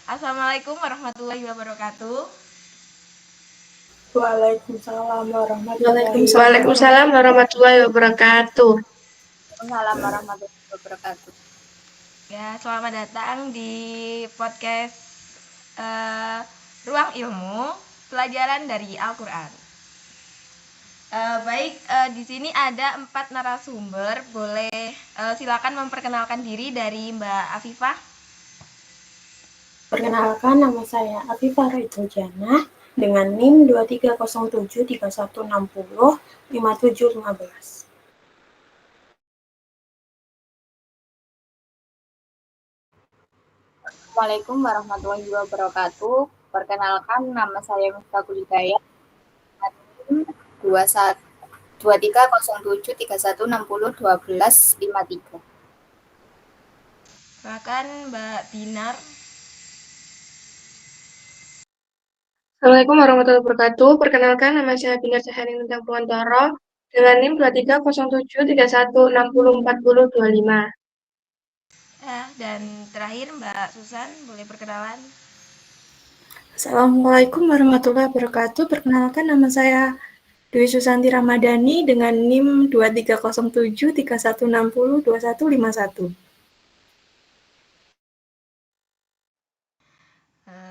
Assalamualaikum warahmatullahi wabarakatuh. Waalaikumsalam Waalaikumsalam warahmatullahi wabarakatuh. Waalaikumsalam warahmatullahi wabarakatuh. Ya, selamat datang di podcast Ruang Ilmu Pelajaran dari Al-Quran. Di sini ada 4 narasumber. Boleh silakan memperkenalkan diri dari Mbak Afifah. Perkenalkan, nama saya Afifah Raituljannah dengan NIM 230731605715. Assalamualaikum warahmatullahi wabarakatuh. Perkenalkan, nama saya Miftahul Hidayat. 230731601253. Silakan Mbak Binar. Assalamualaikum warahmatullahi wabarakatuh. Perkenalkan, nama saya Binar Saharin Lintang Puantoro dengan NIM 230731604025. Dan terakhir Mbak Susan, boleh perkenalan? Assalamualaikum warahmatullahi wabarakatuh. Perkenalkan, nama saya Dwi Susanti Ramadhani dengan NIM 230731602151.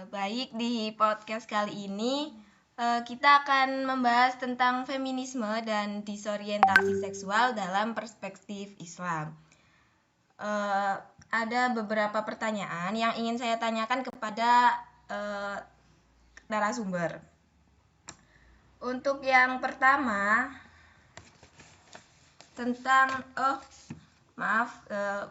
Baik, di podcast kali ini kita akan membahas tentang feminisme dan disorientasi seksual dalam perspektif Islam. Ada beberapa pertanyaan yang ingin saya tanyakan kepada narasumber. Untuk yang pertama,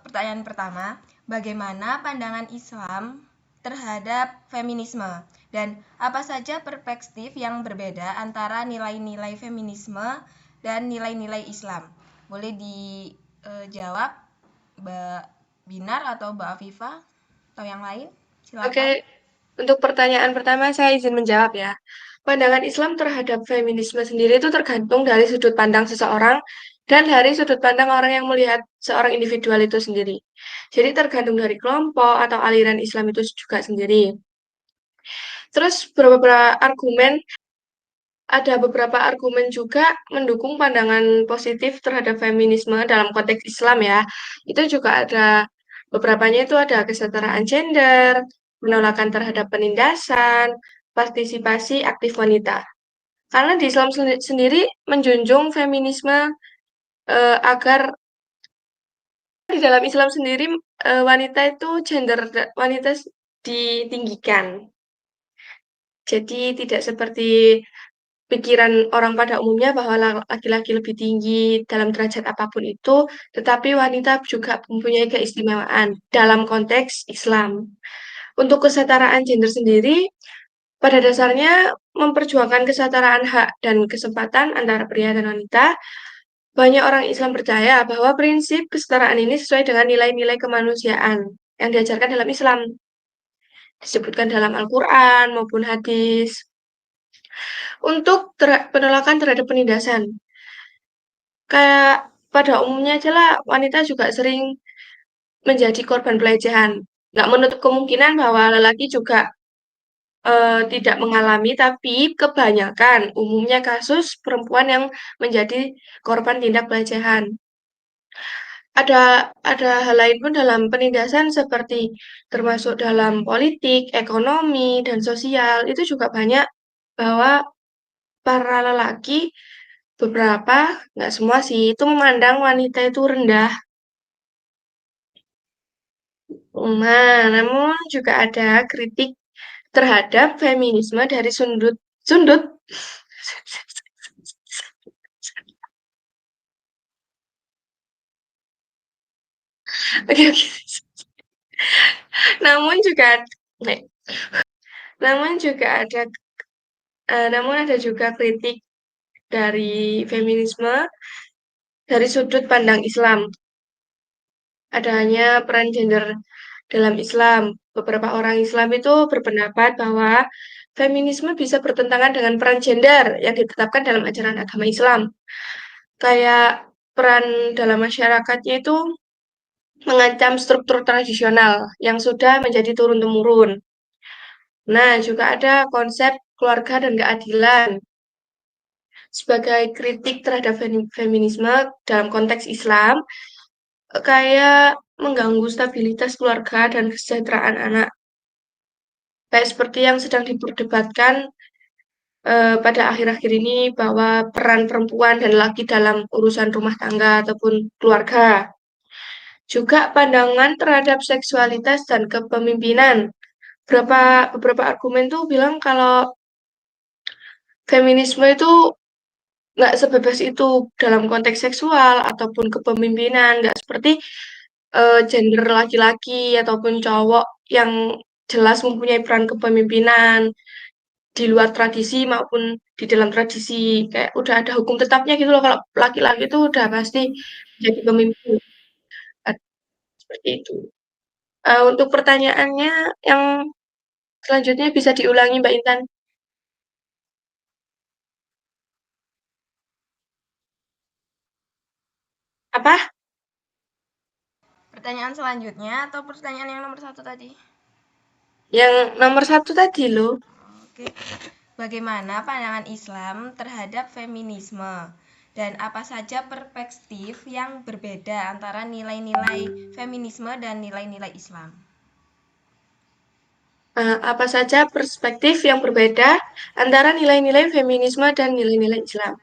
pertanyaan pertama, bagaimana pandangan Islam terhadap feminisme dan apa saja perspektif yang berbeda antara nilai-nilai feminisme dan nilai-nilai Islam? Boleh dijawab Mbak Binar atau Mbak Afifah atau yang lain? Silakan. Oke, untuk pertanyaan pertama saya izin menjawab ya. Pandangan Islam terhadap feminisme sendiri itu tergantung dari sudut pandang seseorang dan dari sudut pandang orang yang melihat seorang individual itu sendiri. Jadi tergantung dari kelompok atau aliran Islam itu juga sendiri. Terus ada beberapa argumen juga mendukung pandangan positif terhadap feminisme dalam konteks Islam ya. Itu juga ada beberapanya itu ada kesetaraan gender, penolakan terhadap penindasan, partisipasi aktif wanita. Karena di Islam sendiri menjunjung feminisme agar di dalam Islam sendiri wanita ditinggikan. Jadi tidak seperti pikiran orang pada umumnya bahwa laki-laki lebih tinggi dalam derajat apapun itu, tetapi wanita juga mempunyai keistimewaan dalam konteks Islam. Untuk kesetaraan gender sendiri, pada dasarnya memperjuangkan kesetaraan hak dan kesempatan antara pria dan wanita. Banyak orang Islam percaya bahwa prinsip kesetaraan ini sesuai dengan nilai-nilai kemanusiaan yang diajarkan dalam Islam. Disebutkan dalam Al-Quran maupun hadis. Untuk penolakan terhadap penindasan. Kayak pada umumnya aja lah, wanita juga sering menjadi korban pelecehan. Nggak menutup kemungkinan bahwa lelaki juga tidak mengalami, tapi kebanyakan umumnya kasus perempuan yang menjadi korban tindak pelecehan. Ada hal lain pun dalam penindasan seperti termasuk dalam politik, ekonomi, dan sosial. Itu juga banyak bahwa para lelaki beberapa, nggak semua sih, itu memandang wanita itu rendah. Nah, namun juga ada kritik terhadap feminisme dari sudut oke. Namun juga ada juga kritik dari feminisme dari sudut pandang Islam. Adanya peran gender dalam Islam. Beberapa orang Islam itu berpendapat bahwa feminisme bisa bertentangan dengan peran gender yang ditetapkan dalam ajaran agama Islam. Kayak peran dalam masyarakatnya itu mengancam struktur tradisional yang sudah menjadi turun-temurun. Nah, juga ada konsep keluarga dan keadilan sebagai kritik terhadap feminisme dalam konteks Islam, kayak mengganggu stabilitas keluarga dan kesejahteraan anak. Kayak seperti yang sedang diperdebatkan pada akhir-akhir ini bahwa peran perempuan dan laki dalam urusan rumah tangga ataupun keluarga. Juga pandangan terhadap seksualitas dan kepemimpinan. Beberapa argumen tuh bilang kalau feminisme itu nggak sebebas itu dalam konteks seksual ataupun kepemimpinan, nggak seperti gender laki-laki ataupun cowok yang jelas mempunyai peran kepemimpinan di luar tradisi maupun di dalam tradisi. Kayak udah ada hukum tetapnya gitu loh, kalau laki-laki itu udah pasti jadi pemimpin. Seperti itu. Untuk pertanyaannya yang selanjutnya bisa diulangi, Mbak Intan. Apa? Pertanyaan selanjutnya atau pertanyaan yang nomor 1 tadi? Yang nomor 1 tadi loh. Oke. Bagaimana pandangan Islam terhadap feminisme? Dan apa saja perspektif yang berbeda antara nilai-nilai feminisme dan nilai-nilai Islam? Apa saja perspektif yang berbeda antara nilai-nilai feminisme dan nilai-nilai Islam?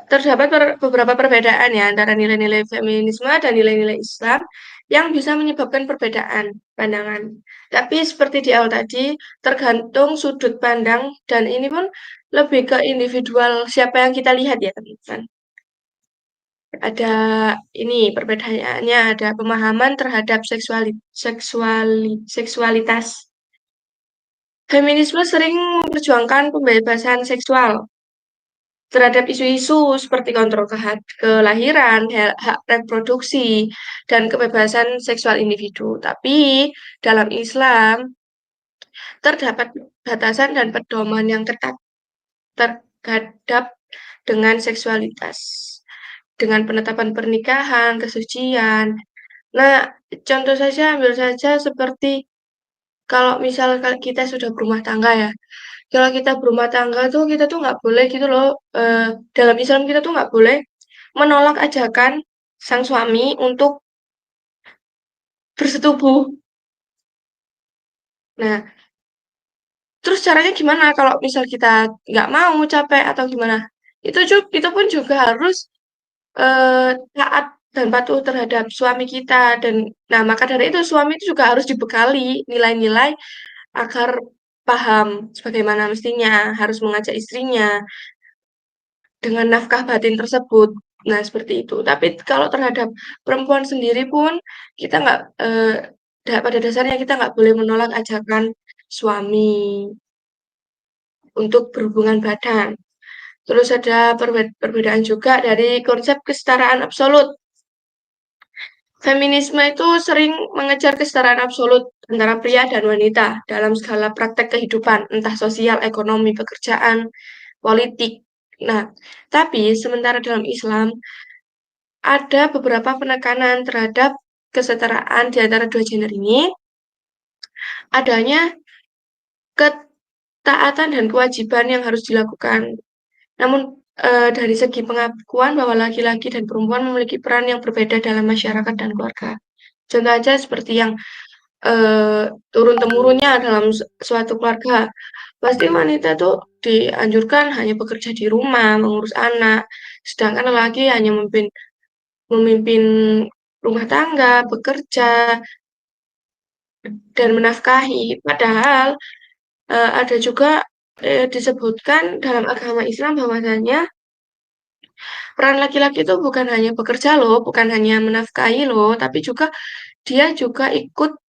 Terdapat beberapa perbedaan ya antara nilai-nilai feminisme dan nilai-nilai Islam yang bisa menyebabkan perbedaan pandangan. Tapi seperti di awal tadi, tergantung sudut pandang dan ini pun lebih ke individual siapa yang kita lihat ya teman-teman. Ada ini perbedaannya, ada pemahaman terhadap seksualitas. Feminisme sering memperjuangkan pembebasan seksual terhadap isu-isu seperti kontrol kelahiran, hak reproduksi, dan kebebasan seksual individu. Tapi dalam Islam terdapat batasan dan pedoman yang ketat terhadap dengan seksualitas, dengan penetapan pernikahan, kesucian. Nah, contoh saja, ambil saja seperti kalau misal kita sudah berumah tangga ya, kalau kita berumah tangga tuh kita tuh nggak boleh gitu loh, dalam Islam kita tuh nggak boleh menolak ajakan sang suami untuk bersetubuh. Nah, terus caranya gimana kalau misal kita nggak mau, capek atau gimana? Itu pun juga harus taat dan patuh terhadap suami kita dan nah maka dari itu suami itu juga harus dibekali nilai-nilai agar paham sebagaimana mestinya harus mengajak istrinya dengan nafkah batin tersebut. Nah, seperti itu. Tapi kalau terhadap perempuan sendiri pun kita nggak pada dasarnya kita nggak boleh menolak ajakan suami untuk berhubungan badan. Terus ada perbedaan juga dari konsep kesetaraan absolut. Feminisme itu sering mengejar kesetaraan absolut antara pria dan wanita dalam segala praktek kehidupan, entah sosial, ekonomi, pekerjaan, politik. Nah, tapi sementara dalam Islam ada beberapa penekanan terhadap kesetaraan di antara dua gender ini, adanya ketaatan dan kewajiban yang harus dilakukan. Namun dari segi pengakuan bahwa laki-laki dan perempuan memiliki peran yang berbeda dalam masyarakat dan keluarga. Contoh aja seperti yang turun-temurunnya dalam suatu keluarga. Pasti wanita tuh dianjurkan hanya bekerja di rumah, mengurus anak, sedangkan lelaki hanya memimpin rumah tangga, bekerja, dan menafkahi. Padahal ada juga disebutkan dalam agama Islam bahwasanya peran laki-laki itu bukan hanya bekerja loh, bukan hanya menafkahi loh, tapi juga dia juga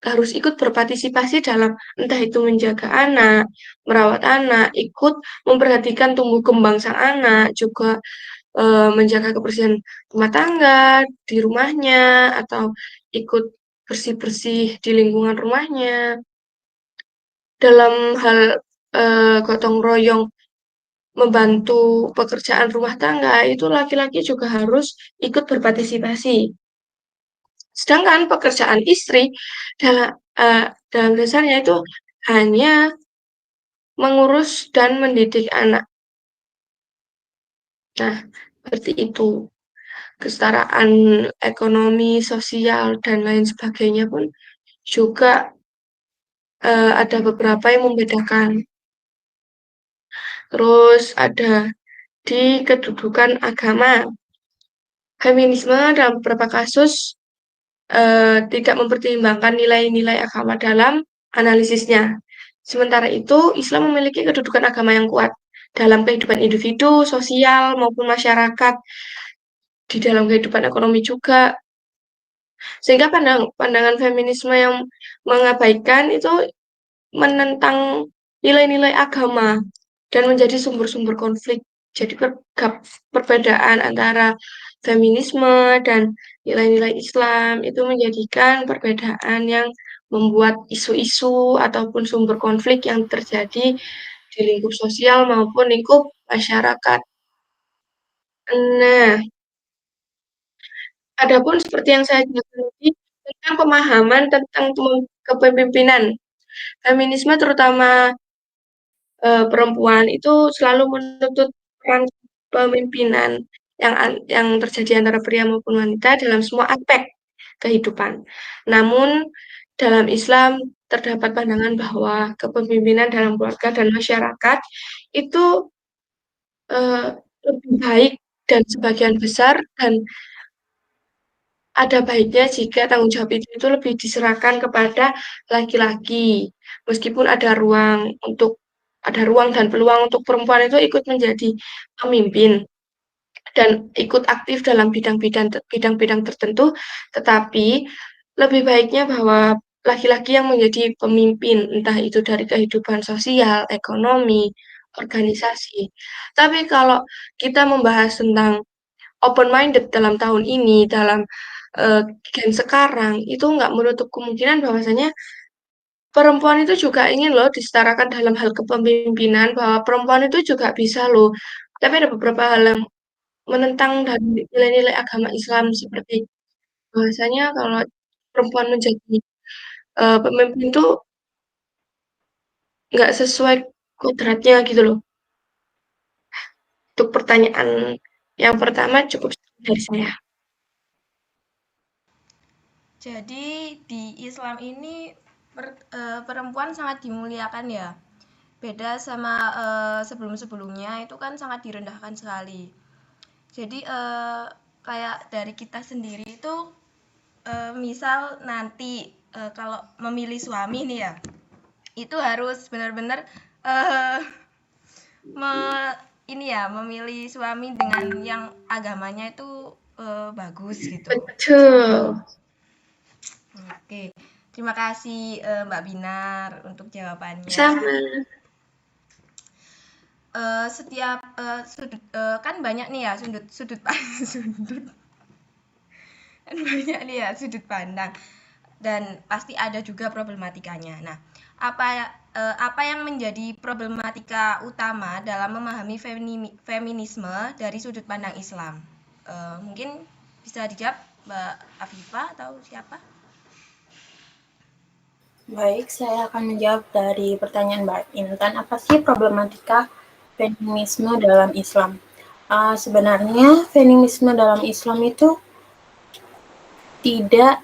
harus ikut berpartisipasi dalam entah itu menjaga anak, merawat anak, ikut memperhatikan tumbuh kembang sang anak, juga menjaga kebersihan rumah tangga di rumahnya atau ikut bersih-bersih di lingkungan rumahnya. Dalam hal gotong royong membantu pekerjaan rumah tangga itu laki-laki juga harus ikut berpartisipasi. Sedangkan pekerjaan istri dalam dasarnya itu hanya mengurus dan mendidik anak. Nah, seperti itu. Kesetaraan ekonomi, sosial, dan lain sebagainya pun juga ada beberapa yang membedakan. Terus ada di kedudukan agama. Feminisme dalam beberapa kasus tidak mempertimbangkan nilai-nilai agama dalam analisisnya. Sementara itu, Islam memiliki kedudukan agama yang kuat dalam kehidupan individu, sosial, maupun masyarakat, di dalam kehidupan ekonomi juga. Sehingga pandangan feminisme yang mengabaikan itu menentang nilai-nilai agama dan menjadi sumber-sumber konflik. Jadi perbedaan antara feminisme dan nilai-nilai Islam itu menjadikan perbedaan yang membuat isu-isu ataupun sumber konflik yang terjadi di lingkup sosial maupun lingkup masyarakat. Nah, adapun seperti yang saya jelaskan tadi tentang pemahaman tentang kepemimpinan, feminisme terutama perempuan itu selalu menuntut peran pemimpinan yang terjadi antara pria maupun wanita dalam semua aspek kehidupan. Namun dalam Islam terdapat pandangan bahwa kepemimpinan dalam keluarga dan masyarakat itu lebih baik dan sebagian besar dan ada baiknya jika tanggung jawab itu lebih diserahkan kepada laki-laki. Meskipun ada ruang dan peluang untuk perempuan itu ikut menjadi pemimpin dan ikut aktif dalam bidang-bidang tertentu, tetapi lebih baiknya bahwa laki-laki yang menjadi pemimpin, entah itu dari kehidupan sosial, ekonomi, organisasi. Tapi kalau kita membahas tentang open-minded dalam tahun ini, dalam gen sekarang, itu nggak menutup kemungkinan bahwasanya perempuan itu juga ingin loh disetarakan dalam hal kepemimpinan, bahwa perempuan itu juga bisa loh. Tapi ada beberapa hal yang menentang dari nilai-nilai agama Islam seperti bahwasanya kalau perempuan menjadi pemimpin itu nggak sesuai kodratnya gitu loh. Untuk pertanyaan yang pertama cukup dari saya. Jadi di Islam ini perempuan sangat dimuliakan ya. Beda sama sebelum-sebelumnya itu kan sangat direndahkan sekali. Jadi kayak dari kita sendiri itu misal nanti kalau memilih suami nih ya, itu harus benar-benar memilih suami dengan yang agamanya itu bagus gitu. Betul. Oke, terima kasih Mbak Binar untuk jawabannya. Sama. Setiap sudut kan banyak nih ya sudut kan banyak nih ya sudut pandang dan pasti ada juga problematikanya. Nah, apa yang menjadi problematika utama dalam memahami feminisme dari sudut pandang Islam? Mungkin bisa dijawab Mbak Afifah atau siapa? Baik, saya akan menjawab dari pertanyaan Mbak Intan. Apa sih problematika feminisme dalam Islam? Sebenarnya feminisme dalam Islam itu tidak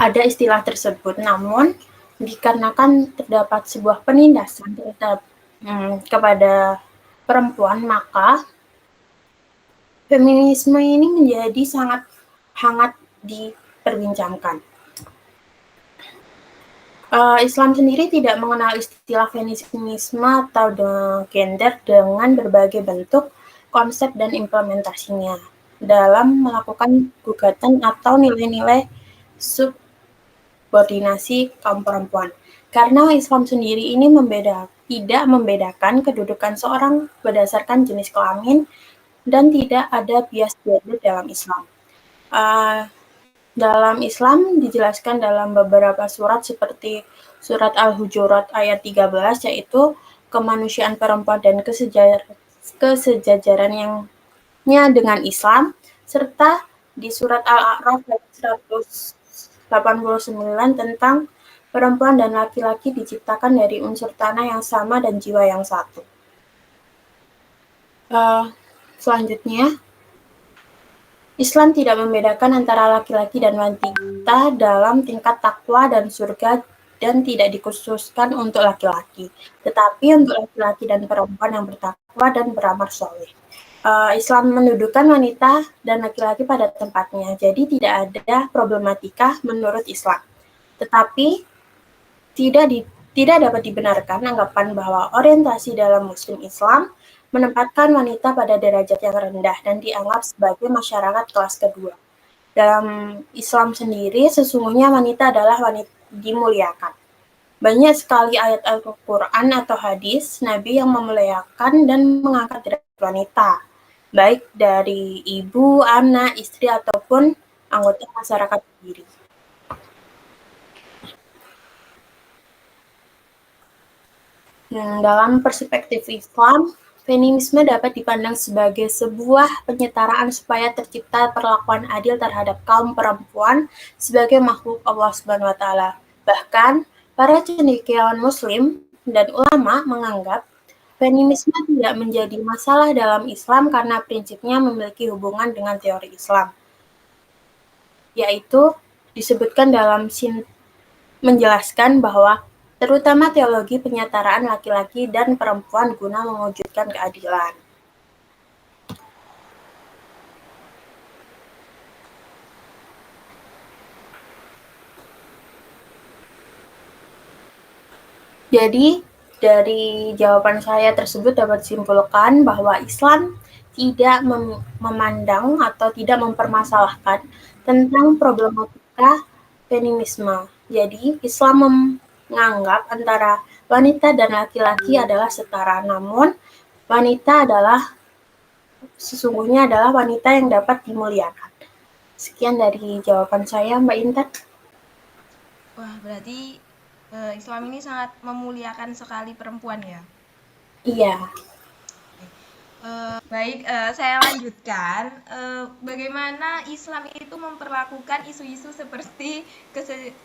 ada istilah tersebut, namun dikarenakan terdapat sebuah penindasan kepada perempuan, maka feminisme ini menjadi sangat hangat diperbincangkan. Islam sendiri tidak mengenal istilah feminisme atau gender dengan berbagai bentuk, konsep, dan implementasinya dalam melakukan gugatan atau nilai-nilai subordinasi kaum perempuan. Karena Islam sendiri ini tidak membedakan kedudukan seorang berdasarkan jenis kelamin dan tidak ada bias gender dalam Islam. Dalam Islam dijelaskan dalam beberapa surat seperti surat Al-Hujurat ayat 13 yaitu kemanusiaan perempuan dan kesejajarannya dengan Islam, serta di surat Al-A'raf ayat 189 tentang perempuan dan laki-laki diciptakan dari unsur tanah yang sama dan jiwa yang satu. Selanjutnya, Islam tidak membedakan antara laki-laki dan wanita dalam tingkat takwa dan surga dan tidak dikhususkan untuk laki-laki, tetapi untuk laki-laki dan perempuan yang bertakwa dan beramal soleh. Islam mendudukkan wanita dan laki-laki pada tempatnya, jadi tidak ada problematika menurut Islam. Tetapi tidak dapat dibenarkan anggapan bahwa orientasi dalam Muslim Islam menempatkan wanita pada derajat yang rendah dan dianggap sebagai masyarakat kelas kedua. Dalam Islam sendiri, sesungguhnya wanita adalah wanita dimuliakan. Banyak sekali ayat Al-Quran atau hadis Nabi yang memuliakan dan mengangkat derajat wanita, baik dari ibu, anak, istri, ataupun anggota masyarakat sendiri. Dalam perspektif Islam, feminisme dapat dipandang sebagai sebuah penyetaraan supaya tercipta perlakuan adil terhadap kaum perempuan sebagai makhluk Allah Subhanahu wa Ta'ala. Bahkan, para cendekiawan Muslim dan ulama menganggap feminisme tidak menjadi masalah dalam Islam karena prinsipnya memiliki hubungan dengan teori Islam, yaitu disebutkan dalam menjelaskan bahwa terutama teologi penyetaraan laki-laki dan perempuan guna mewujudkan keadilan. Jadi, dari jawaban saya tersebut dapat disimpulkan bahwa Islam tidak memandang atau tidak mempermasalahkan tentang problematika feminisme. Jadi, Islam menganggap antara wanita dan laki-laki adalah setara, namun wanita sesungguhnya adalah wanita yang dapat dimuliakan. Sekian dari jawaban saya, Mbak Intan. Wah, berarti Islam ini sangat memuliakan sekali perempuan ya? Iya. Baik, saya lanjutkan. Bagaimana Islam itu memperlakukan isu-isu seperti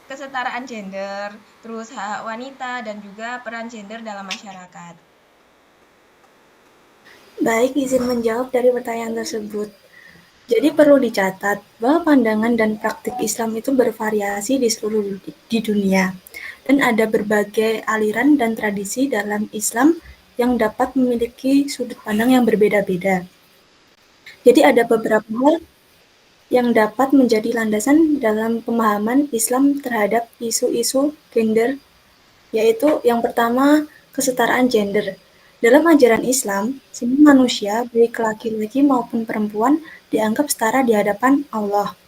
kesetaraan gender, terus hak wanita, dan juga peran gender dalam masyarakat? Baik, izin menjawab dari pertanyaan tersebut. Jadi perlu dicatat bahwa pandangan dan praktik Islam itu bervariasi di dunia, dan ada berbagai aliran dan tradisi dalam Islam yang dapat memiliki sudut pandang yang berbeda-beda. Jadi ada beberapa hal yang dapat menjadi landasan dalam pemahaman Islam terhadap isu-isu gender, yaitu yang pertama, kesetaraan gender. Dalam ajaran Islam, semua manusia, baik laki-laki maupun perempuan, dianggap setara di hadapan Allah.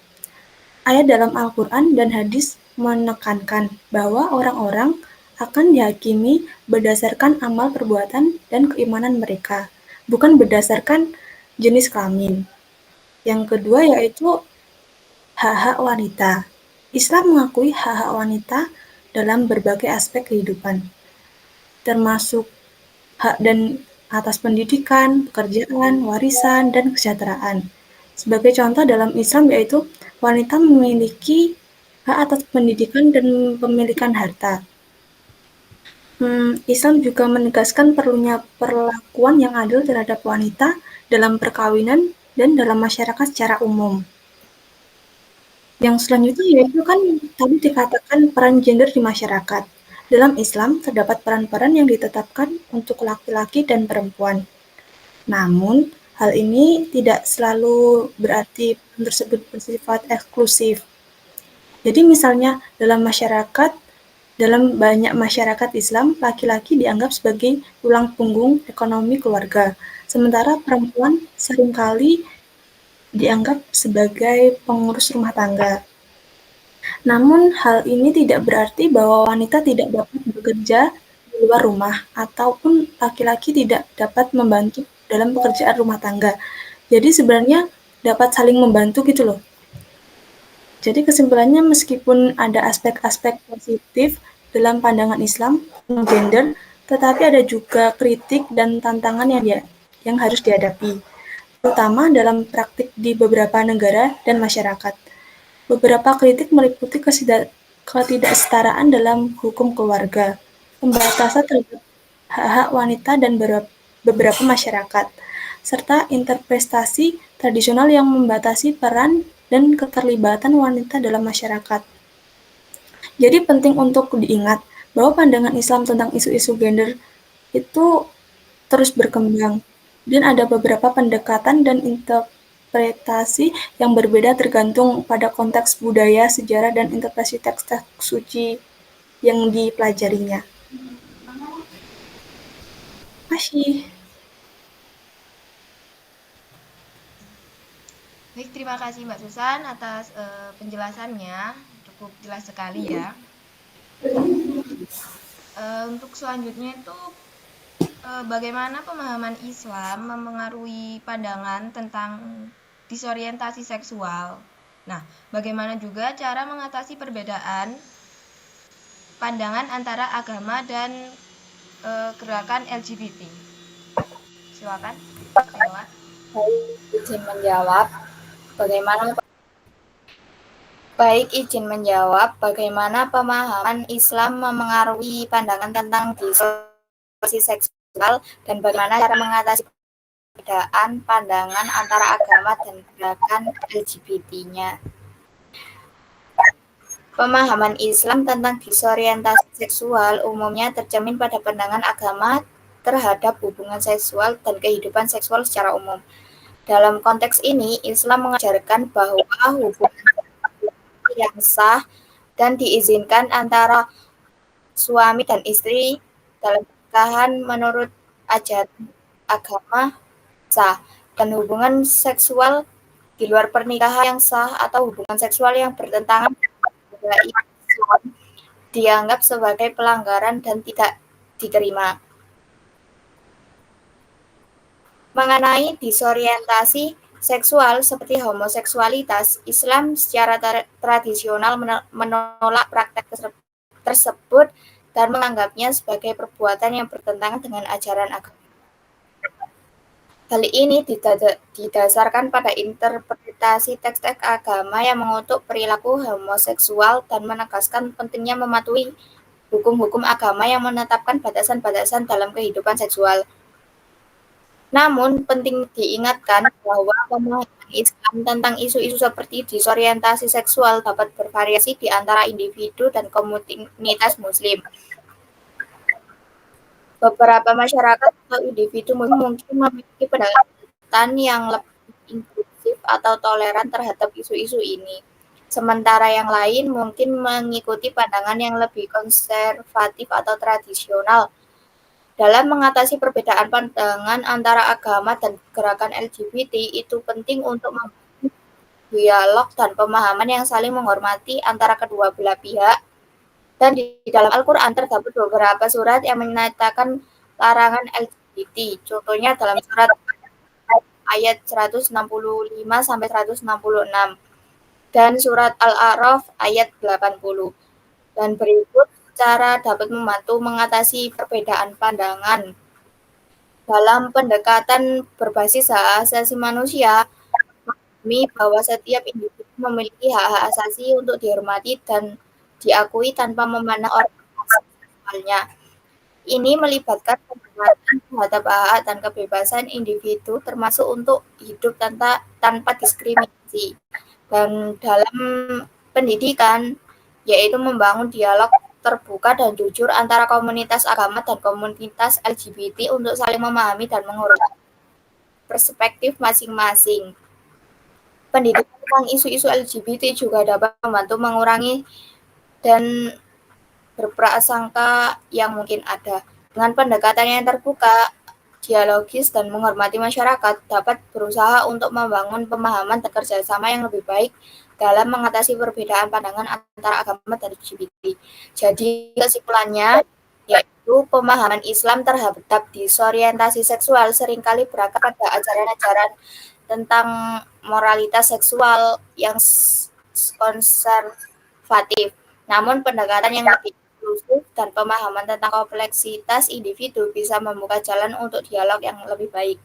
Ayat dalam Al-Quran dan hadis menekankan bahwa orang-orang akan dihakimi berdasarkan amal perbuatan dan keimanan mereka, bukan berdasarkan jenis kelamin. Yang kedua yaitu hak-hak wanita. Islam mengakui hak-hak wanita dalam berbagai aspek kehidupan, termasuk hak dan atas pendidikan, pekerjaan, warisan, dan kesejahteraan. Sebagai contoh dalam Islam yaitu wanita memiliki hak atas pendidikan dan pemilikan harta. Islam juga menegaskan perlunya perlakuan yang adil terhadap wanita dalam perkawinan dan dalam masyarakat secara umum. Yang selanjutnya yaitu kan tadi dikatakan peran gender di masyarakat. Dalam Islam terdapat peran-peran yang ditetapkan untuk laki-laki dan perempuan. Namun, hal ini tidak selalu berarti peran tersebut bersifat eksklusif. Jadi misalnya dalam banyak masyarakat Islam, laki-laki dianggap sebagai tulang punggung ekonomi keluarga, sementara perempuan seringkali dianggap sebagai pengurus rumah tangga. Namun, hal ini tidak berarti bahwa wanita tidak dapat bekerja di luar rumah, ataupun laki-laki tidak dapat membantu dalam pekerjaan rumah tangga. Jadi sebenarnya dapat saling membantu gitu loh. Jadi kesimpulannya meskipun ada aspek-aspek positif dalam pandangan Islam tentang gender, tetapi ada juga kritik dan tantangan yang harus dihadapi, terutama dalam praktik di beberapa negara dan masyarakat. Beberapa kritik meliputi ketidaksetaraan dalam hukum keluarga, pembatasan terhadap hak-hak wanita dan beberapa masyarakat, serta interpretasi tradisional yang membatasi peran dan keterlibatan wanita dalam masyarakat. Jadi penting untuk diingat bahwa pandangan Islam tentang isu-isu gender itu terus berkembang, dan ada beberapa pendekatan dan interpretasi yang berbeda tergantung pada konteks budaya, sejarah, dan interpretasi teks-teks suci yang dipelajarinya. Masih. Baik, terima kasih Mbak Susan atas penjelasannya, cukup jelas sekali ya. Untuk selanjutnya itu bagaimana pemahaman Islam memengaruhi pandangan tentang disorientasi seksual. Nah, bagaimana juga cara mengatasi perbedaan pandangan antara agama dan gerakan LGBT. Silakan. Izin menjawab bagaimana pemahaman Islam memengaruhi pandangan tentang disorientasi seksual dan bagaimana cara mengatasi perbedaan pandangan antara agama dan gerakan LGBT-nya. Pemahaman Islam tentang disorientasi seksual umumnya tercermin pada pandangan agama terhadap hubungan seksual dan kehidupan seksual secara umum. Dalam konteks ini, Islam mengajarkan bahwa hubungan yang sah dan diizinkan antara suami dan istri dalam pernikahan menurut ajaran agama sah, dan hubungan seksual di luar pernikahan yang sah atau hubungan seksual yang bertentangan dengan Islam dianggap sebagai pelanggaran dan tidak diterima. Mengenai disorientasi seksual seperti homoseksualitas, Islam secara tradisional menolak praktek tersebut dan menganggapnya sebagai perbuatan yang bertentangan dengan ajaran agama. Hal ini didasarkan pada interpretasi teks-teks agama yang mengutuk perilaku homoseksual dan menegaskan pentingnya mematuhi hukum-hukum agama yang menetapkan batasan-batasan dalam kehidupan seksual. Namun, penting diingatkan bahwa pemahaman Islam tentang isu-isu seperti disorientasi seksual dapat bervariasi di antara individu dan komunitas Muslim. Beberapa masyarakat atau individu mungkin memiliki pendekatan yang lebih inklusif atau toleran terhadap isu-isu ini, sementara yang lain mungkin mengikuti pandangan yang lebih konservatif atau tradisional. Dalam mengatasi perbedaan pandangan antara agama dan gerakan LGBT, itu penting untuk membangun dialog dan pemahaman yang saling menghormati antara kedua belah pihak. Dan di dalam Al-Quran terdapat beberapa surat yang menyatakan larangan LGBT. Contohnya dalam surat ayat 165-166 dan surat Al-A'raf ayat 80. Dan berikut cara dapat membantu mengatasi perbedaan pandangan. Dalam pendekatan berbasis hak asasi manusia, memahami bahwa setiap individu memiliki hak asasi untuk dihormati dan diakui tanpa memandang orientasi seksualnya. Ini melibatkan penghormatan terhadap hak dan kebebasan individu, termasuk untuk hidup tanpa diskriminasi. Dan dalam pendidikan, yaitu membangun dialog terbuka dan jujur antara komunitas agama dan komunitas LGBT untuk saling memahami dan menghormati perspektif masing-masing. Pendidikan tentang isu-isu LGBT juga dapat membantu mengurangi dan berprasangka yang mungkin ada. Dengan pendekatan yang terbuka, dialogis, dan menghormati masyarakat, dapat berusaha untuk membangun pemahaman dan kerjasama yang lebih baik dalam mengatasi perbedaan pandangan antara agama dan LGBT. Jadi kesimpulannya, yaitu pemahaman Islam terhadap disorientasi seksual seringkali berakar pada ajaran-ajaran tentang moralitas seksual yang konservatif. Namun pendekatan yang lebih inklusif dan pemahaman tentang kompleksitas individu bisa membuka jalan untuk dialog yang lebih baik.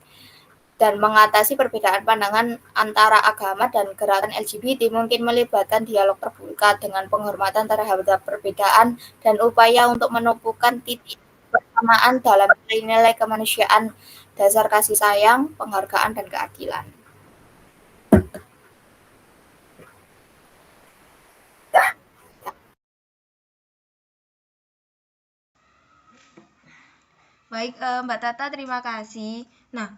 Dan mengatasi perbedaan pandangan antara agama dan gerakan LGBT mungkin melibatkan dialog terbuka dengan penghormatan terhadap perbedaan dan upaya untuk menumpukan titik persamaan dalam nilai-nilai kemanusiaan, dasar kasih sayang, penghargaan, dan keadilan. Baik, Mbak Tata, terima kasih. Nah,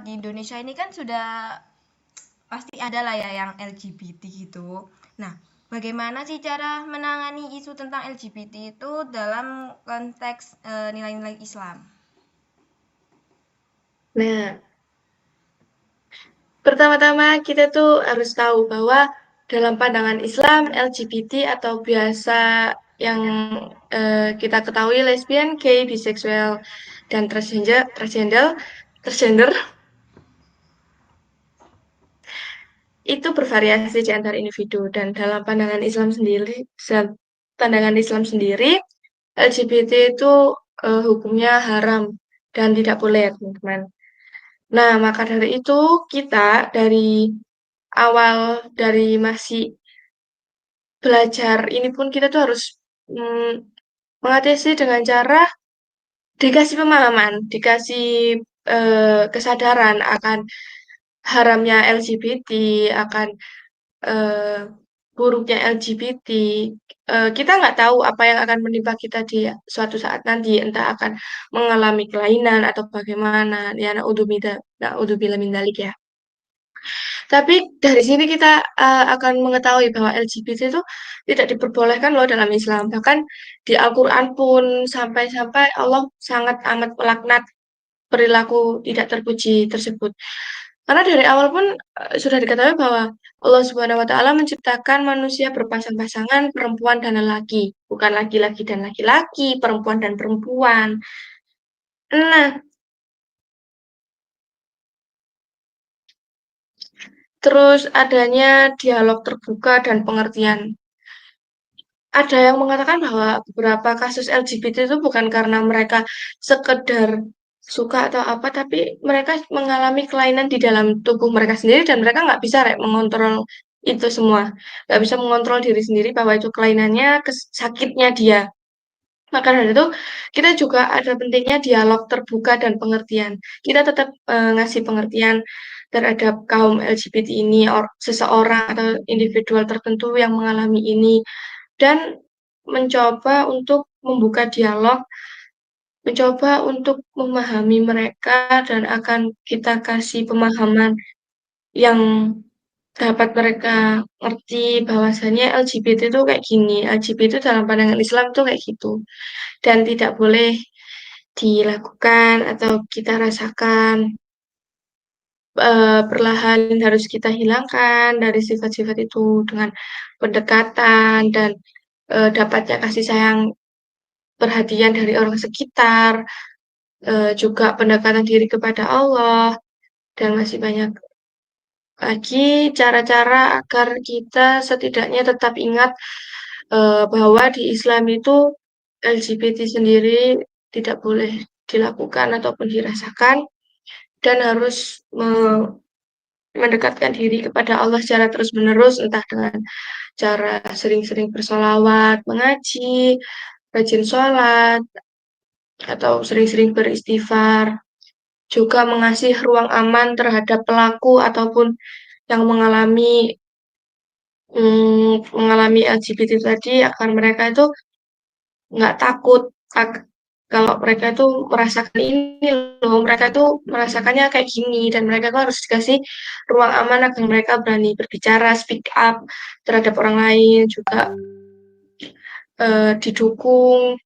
di Indonesia ini kan sudah pasti ada lah ya yang LGBT gitu. Nah, bagaimana sih cara menangani isu tentang LGBT itu dalam konteks nilai-nilai Islam? Nah, pertama-tama kita tuh harus tahu bahwa dalam pandangan Islam, LGBT atau biasa yang kita ketahui lesbian, gay, biseksual, dan transgender itu bervariasi di antar individu, dan dalam pandangan Islam sendiri LGBT itu hukumnya haram dan tidak boleh, teman-teman. Nah, maka dari itu kita dari masih belajar ini pun kita tuh harus mengatasi dengan cara dikasih pemahaman, dikasih kesadaran akan haramnya LGBT, akan buruknya LGBT. Kita nggak tahu apa yang akan menimpa kita di suatu saat nanti, entah akan mengalami kelainan atau bagaimana. Ya, naudzubillah min dzalik ya. Tapi dari sini kita akan mengetahui bahwa LGBT itu tidak diperbolehkan loh dalam Islam. Bahkan di Al-Quran pun sampai-sampai Allah sangat amat melaknat perilaku tidak terpuji tersebut. Karena dari awal pun sudah diketahui bahwa Allah Subhanahu wa taala menciptakan manusia berpasang-pasangan perempuan dan lelaki, bukan laki-laki dan laki-laki, perempuan dan perempuan. Nah, terus adanya dialog terbuka dan pengertian. Ada yang mengatakan bahwa beberapa kasus LGBT itu bukan karena mereka sekedar suka atau apa, tapi mereka mengalami kelainan di dalam tubuh mereka sendiri dan mereka nggak bisa mengontrol itu semua. Nggak bisa mengontrol diri sendiri bahwa itu kelainannya, sakitnya dia. Maka dari itu, kita juga ada pentingnya dialog terbuka dan pengertian. Kita tetap ngasih pengertian terhadap kaum LGBT ini, seseorang atau individual tertentu yang mengalami ini, dan mencoba untuk membuka dialog, mencoba untuk memahami mereka, dan akan kita kasih pemahaman yang dapat mereka ngerti bahwasannya LGBT itu kayak gini, LGBT itu dalam pandangan Islam itu kayak gitu, dan tidak boleh dilakukan atau kita rasakan, perlahan harus kita hilangkan dari sifat-sifat itu dengan pendekatan dan dapatnya kasih sayang, perhatian dari orang sekitar, juga pendekatan diri kepada Allah, dan masih banyak lagi cara-cara agar kita setidaknya tetap ingat bahwa di Islam itu LGBT sendiri tidak boleh dilakukan ataupun dirasakan, dan harus mendekatkan diri kepada Allah secara terus-menerus, entah dengan cara sering-sering bersolawat, mengaji, rajin sholat, atau sering-sering beristighfar, juga mengasih ruang aman terhadap pelaku ataupun yang mengalami LGBT tadi, agar mereka itu nggak takut kalau mereka itu merasakan ini loh, mereka itu merasakannya kayak gini, dan mereka tuh harus dikasih ruang aman agar mereka berani berbicara, speak up terhadap orang lain, juga didukung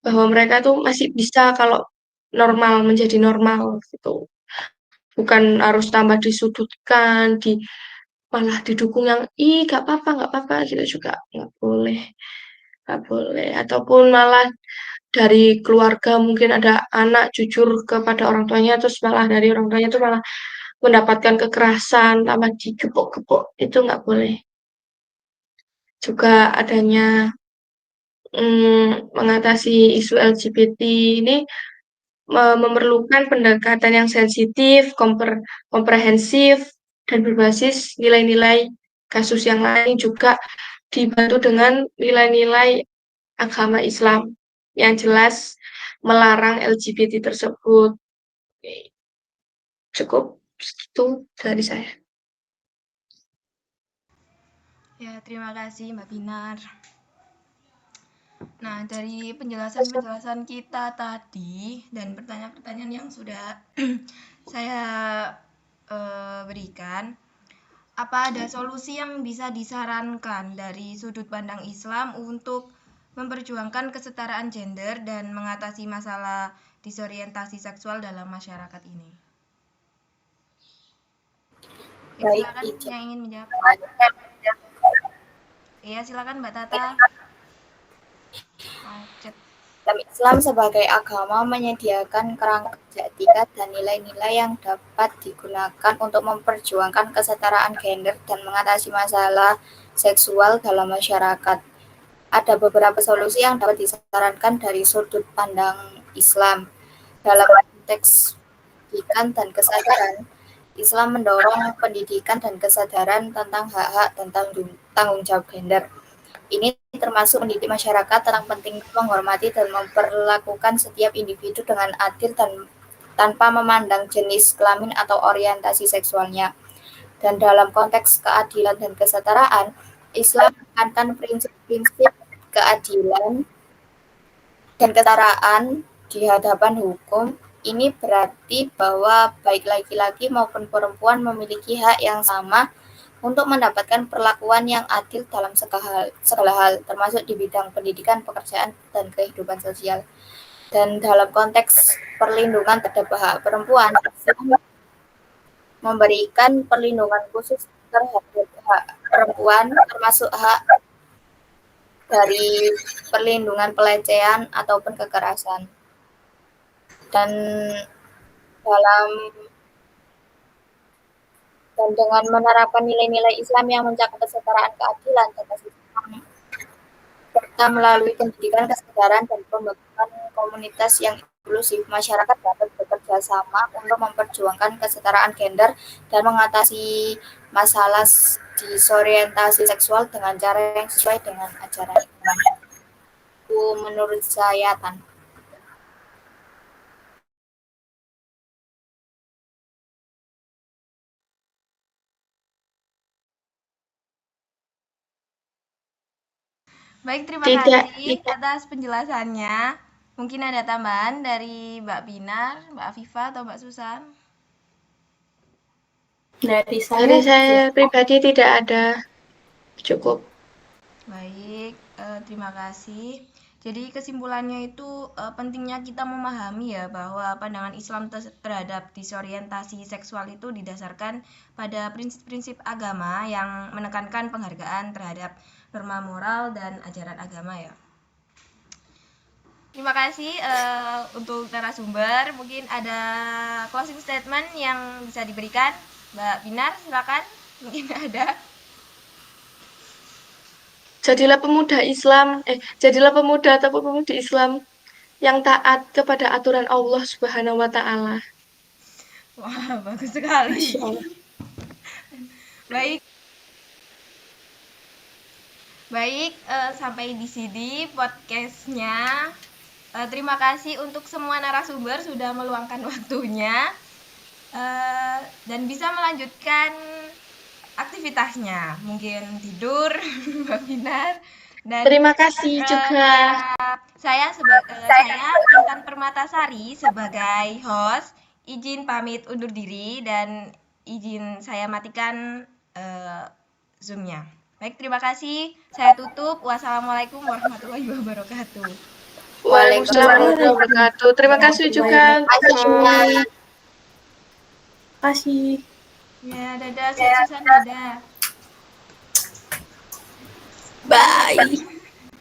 bahwa mereka tuh masih bisa kalau menjadi normal gitu. Bukan harus tambah disudutkan, malah didukung yang nggak apa-apa gitu juga nggak boleh. Ataupun malah dari keluarga mungkin ada anak jujur kepada orang tuanya, terus malah dari orang tuanya tuh malah mendapatkan kekerasan, tambah digepok-gepok, itu nggak boleh. Juga adanya mengatasi isu LGBT ini memerlukan pendekatan yang sensitif, komprehensif, dan berbasis nilai-nilai kasus yang lain, juga dibantu dengan nilai-nilai agama Islam yang jelas melarang LGBT tersebut. Cukup segitu dari saya. Ya, terima kasih Mbak Binar. Nah, dari penjelasan-penjelasan kita tadi dan pertanyaan-pertanyaan yang sudah saya berikan, apa ada solusi yang bisa disarankan dari sudut pandang Islam untuk memperjuangkan kesetaraan gender dan mengatasi masalah disorientasi seksual dalam masyarakat ini? Ya, Baik, silakan Ijaz. yang ingin menjawab. Iya, silakan Mbak Tata. Dalam Islam sebagai agama menyediakan kerangka etika dan nilai-nilai yang dapat digunakan untuk memperjuangkan kesetaraan gender dan mengatasi masalah seksual dalam masyarakat. Ada beberapa solusi yang dapat disarankan dari sudut pandang Islam. Dalam konteks pendidikan dan kesadaran, Islam mendorong pendidikan dan kesadaran tentang hak-hak dan tanggung jawab gender. Ini termasuk mendidik masyarakat tentang pentingnya menghormati dan memperlakukan setiap individu dengan adil dan tanpa memandang jenis kelamin atau orientasi seksualnya. Dan dalam konteks keadilan dan kesetaraan, Islam menekankan prinsip-prinsip keadilan dan kesetaraan di hadapan hukum. Ini berarti bahwa baik laki-laki maupun perempuan memiliki hak yang sama untuk mendapatkan perlakuan yang adil dalam segala hal, termasuk di bidang pendidikan, pekerjaan, dan kehidupan sosial. Dan dalam konteks perlindungan terhadap hak perempuan, Islam memberikan perlindungan khusus terhadap hak perempuan, termasuk hak dari perlindungan pelecehan ataupun kekerasan. Dan dengan menerapkan nilai-nilai Islam yang mencakup kesetaraan, keadilan, dan kesetaraan, serta melalui pendidikan, kesadaran, dan pembentukan komunitas yang inklusif, masyarakat dapat bekerja sama untuk memperjuangkan kesetaraan gender dan mengatasi masalah disorientasi seksual dengan cara yang sesuai dengan ajaran Islam. Itu menurut saya, Tan. Baik, terima kasih atas penjelasannya. Mungkin ada tambahan dari Mbak Binar, Mbak Afifa, atau Mbak Susan? Dari Dari saya pribadi tidak ada. Cukup. Baik, terima kasih. Jadi kesimpulannya itu pentingnya kita memahami ya bahwa pandangan Islam terhadap disorientasi seksual itu didasarkan pada prinsip-prinsip agama yang menekankan penghargaan terhadap norma moral dan ajaran agama ya. Terima kasih untuk narasumber. Mungkin ada closing statement yang bisa diberikan, Mbak Binar, silakan. Mungkin ada. Jadilah pemuda atau pemudi Islam yang taat kepada aturan Allah Subhanahu wa Ta'ala. Wah, bagus sekali. Baik, sampai di sini podcastnya. Terima kasih untuk semua narasumber sudah meluangkan waktunya dan bisa melanjutkan aktivitasnya, mungkin tidur, Mbak Binar. Dan terima kasih juga. Saya Intan Permatasari sebagai host izin pamit undur diri dan izin saya matikan Zoom-nya. Baik, terima kasih. Saya tutup. Wassalamualaikum warahmatullahi wabarakatuh. Waalaikumsalam warahmatullahi wabarakatuh. Terima kasih juga. Terima kasih. Ya, dadah, Susan, dadah. Bye.